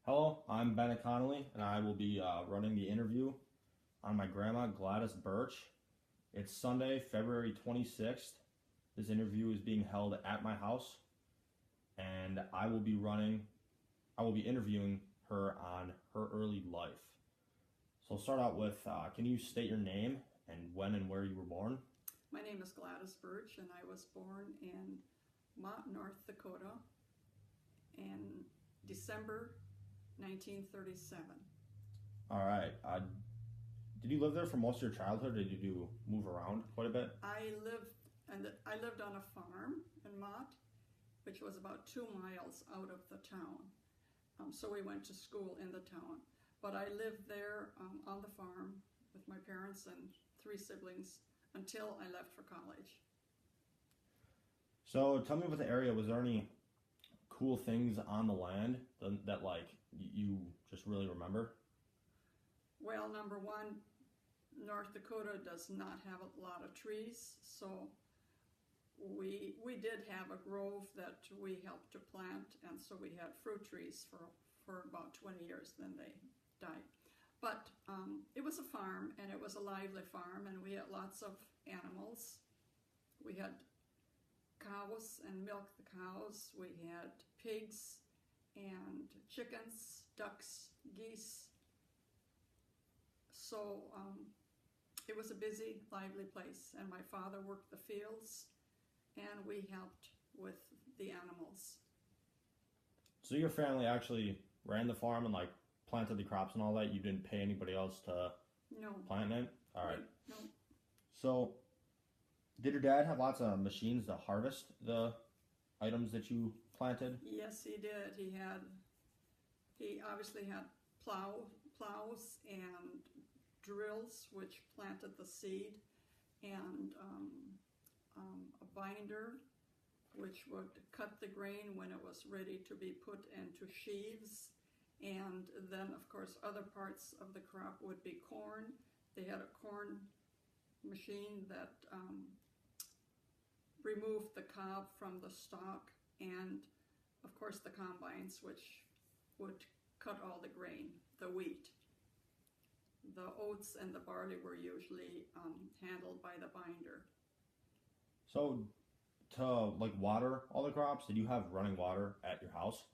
Hello, I'm Bennett Connolly, and I will be running the interview on my grandma Gladys Bertsch. It's Sunday, February 26th. This interview is being held at my house, and I will be interviewing her on her early life. So I'll start out with, can you state your name and when and where you were born? My name is Gladys Bertsch, and I was born in Mott, North Dakota in December 1937. All right. Did you live there for most of your childhood, or did you move around quite a bit? I lived on a farm in Mott, which was about 2 miles out of the town. So we went to school in the town. But I lived there on the farm with my parents and 3 siblings until I left for college. So tell me about the area. Was there any cool things on the land that like you just really remember? Well, number one, North Dakota does not have a lot of trees, so we did have a grove that we helped to plant, and so we had fruit trees for about 20 years, then they died. But it was a farm, and it was a lively farm, and we had lots of animals. We had cows and milked the cows. We had pigs and chickens, ducks, geese. So it was a busy, lively place, and my father worked the fields, and we helped with the animals. So your family actually ran the farm and like planted the crops and all that. You didn't pay anybody else to No. plant it? All right. No. So did your dad have lots of machines to harvest the items that you planted? Yes, he did. He obviously had plows and drills, which planted the seed, and a binder, which would cut the grain when it was ready to be put into sheaves. And then, of course, other parts of the crop would be corn. They had a corn machine that removed the cob from the stalk, and, of course, the combines, which would cut all the grain, the wheat. The oats and the barley were usually handled by the binder. So to like water all the crops, did you have running water at your house?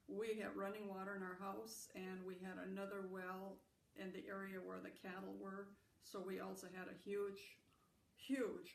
We had running water in our house, and we had another well in the area where the cattle were. So we also had a huge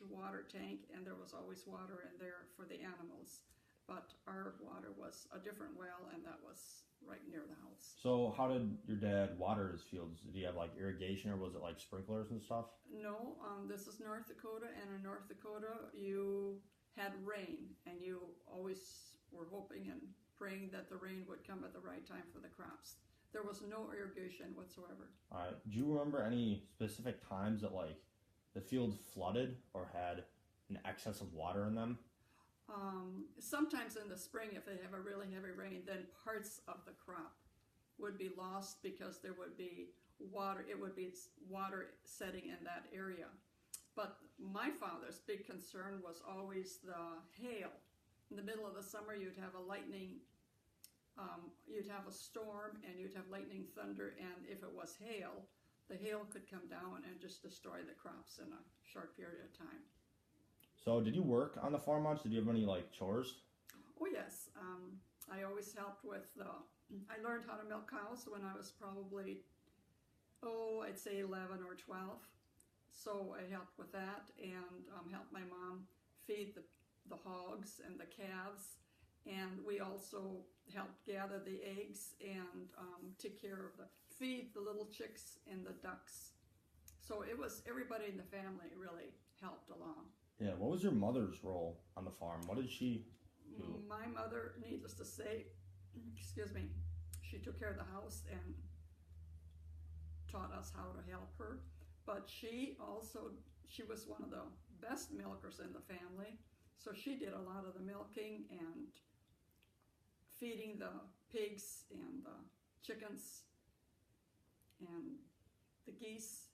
water tank, and there was always water in there for the animals. But our water was a different well, and that was right near the house. So how did your dad water his fields? Did he have like irrigation, or was it like sprinklers and stuff? No, this is North Dakota, and in North Dakota you had rain, and you always were hoping and praying that the rain would come at the right time for the crops. There was no irrigation whatsoever. All right. Do you remember any specific times that like the fields flooded or had an excess of water in them? Sometimes in the spring, if they have a really heavy rain, then parts of the crop would be lost because there would be water. It would be water setting in that area. But my father's big concern was always the hail. In the middle of the summer, you'd have you'd have a storm, and you'd have lightning, thunder, and if it was hail, the hail could come down and just destroy the crops in a short period of time. So did you work on the farm much? Did you have any like chores? Oh yes, I always helped with I learned how to milk cows when I was probably, I'd say 11 or 12. So I helped with that, and helped my mom feed the hogs and the calves. And we also helped gather the eggs and take care of feed the little chicks and the ducks. So it was everybody in the family really helped along. Yeah. What was your mother's role on the farm? What did she do? My mother, needless to say, excuse me, she took care of the house and taught us how to help her. But she was one of the best milkers in the family. So she did a lot of the milking and feeding the pigs and the chickens and the geese,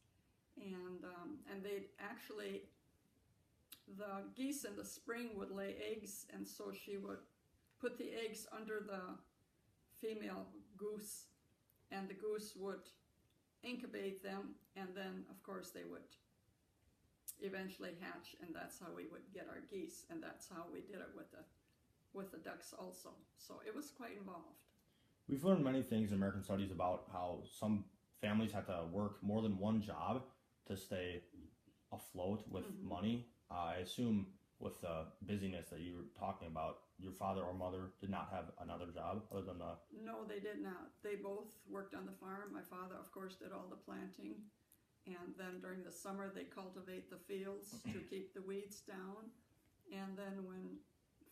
and they'd actually, the geese in the spring would lay eggs, and so she would put the eggs under the female goose, and the goose would incubate them, and then of course they would eventually hatch, and that's how we would get our geese, and that's how we did it with the ducks also. So it was quite involved. We've learned many things in American Studies about how some families have to work more than one job to stay afloat with money. I assume with the busyness that you were talking about, your father or mother did not have another job other than the... No, they did not. They both worked on the farm. My father, of course, did all the planting, and then during the summer they cultivate the fields to keep the weeds down, and then when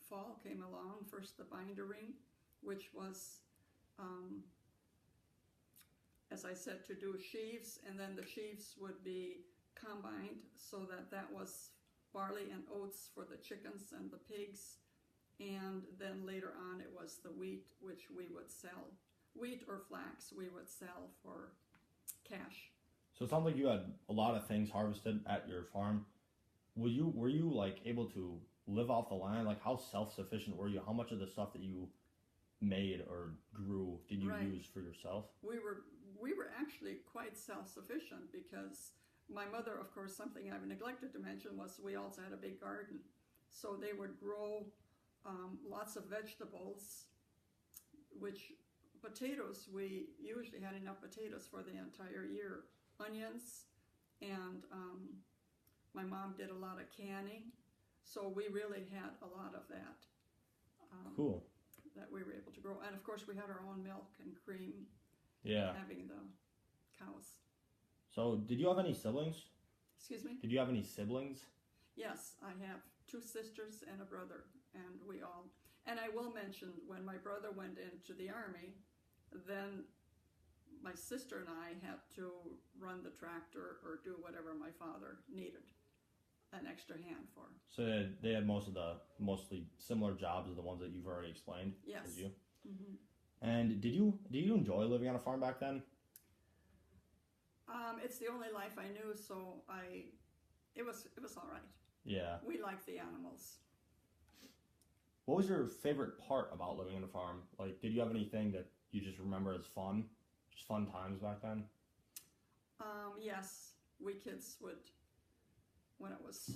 fall came along, first the bindering, which was, as I said, to do sheaves, and then the sheaves would be combined so that was barley and oats for the chickens and the pigs, and then later on it was the wheat, which we would sell. Wheat or flax we would sell for cash. So it sounds like you had a lot of things harvested at your farm. Were you like able to live off the land? Like how self-sufficient were you? How much of the stuff that you made or grew did you use for yourself? We were actually quite self-sufficient because my mother, of course, something I've neglected to mention was we also had a big garden. So they would grow lots of vegetables, which potatoes, we usually had enough potatoes for the entire year. Onions, and my mom did a lot of canning. So we really had a lot of that. Cool. That we were able to grow. And of course we had our own milk and cream. Yeah. Having the cows. So did you have any siblings? Excuse me? Did you have any siblings? Yes, I have 2 sisters and a brother, and we all, and I will mention when my brother went into the Army, then my sister and I had to run the tractor or do whatever my father needed an extra hand for. So they had mostly similar jobs as the ones that you've already explained. Yes. Did you? Mm-hmm. And did you enjoy living on a farm back then? It's the only life I knew, so it was all right. Yeah. We liked the animals. What was your favorite part about living on a farm? Like, did you have anything that you just remember as fun? Just fun times back then? Yes, we kids would, when it was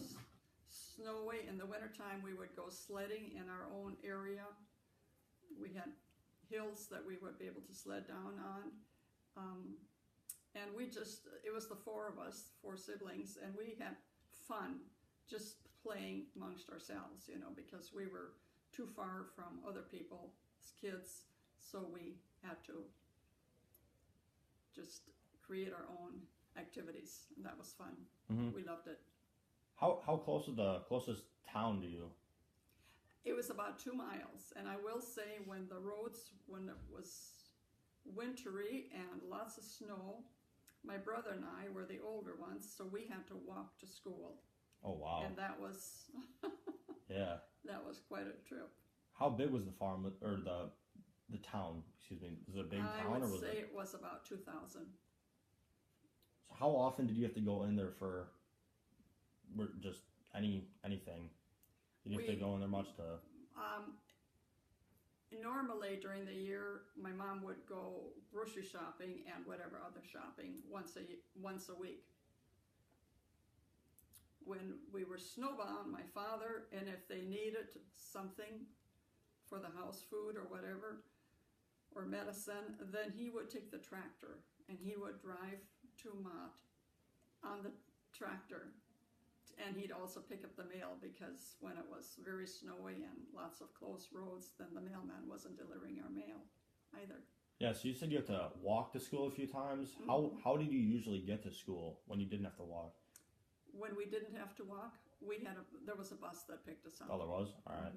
snowy in the wintertime, we would go sledding in our own area. We had hills that we would be able to sled down on. And it was the 4 of us, 4 siblings, and we had fun just playing amongst ourselves, because we were too far from other people's kids, so we had to just create our own activities, and that was fun. Mm-hmm. We loved it. How close is the closest town to you? It was about 2 miles, and I will say when it was wintry and lots of snow, my brother and I were the older ones, so we had to walk to school. Oh, wow. And that was yeah. That was quite a trip. How big was the farm, or the town, excuse me? Was it a big town? I would say it was about 2,000. So how often did you have to go in there for just anything? Did you have to go in there much to... Normally during the year, my mom would go grocery shopping and whatever other shopping once a week. When we were snowbound, my father, and if they needed something for the house food or whatever, or medicine, then he would take the tractor and he would drive to Mott on the tractor. And he'd also pick up the mail because when it was very snowy and lots of close roads, then the mailman wasn't delivering our mail either. Yeah, so you said you had to walk to school a few times. Mm-hmm. How did you usually get to school when you didn't have to walk? When we didn't have to walk, there was a bus that picked us up. Oh, there was? All right.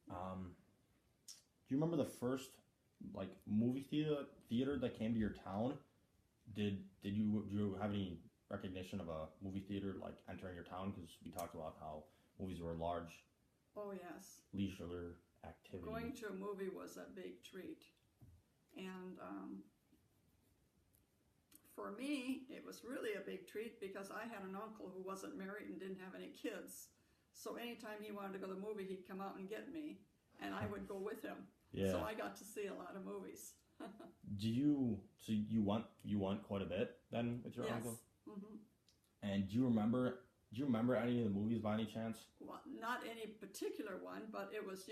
Mm-hmm. Do you remember the first movie theater that came to your town? Did you have any recognition of a movie theater entering your town? Because we talked about how movies were a large leisure activity. Going to a movie was a big treat, and for me it was really a big treat because I had an uncle who wasn't married and didn't have any kids, so anytime he wanted to go to the movie he'd come out and get me and I would go with him. Yeah. So I got to see a lot of movies. So you went quite a bit then with your Yes. uncle? Hmm. And do you remember any of the movies by any chance? Well, not any particular one, but it was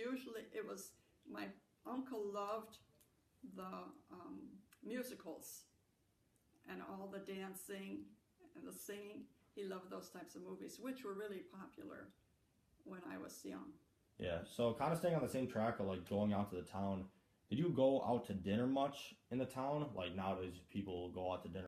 my uncle loved the musicals and all the dancing and the singing. He loved those types of movies, which were really popular when I was young. Yeah, so kind of staying on the same track of like going out to the town. Did you go out to dinner much in the town? Like nowadays, people go out to dinner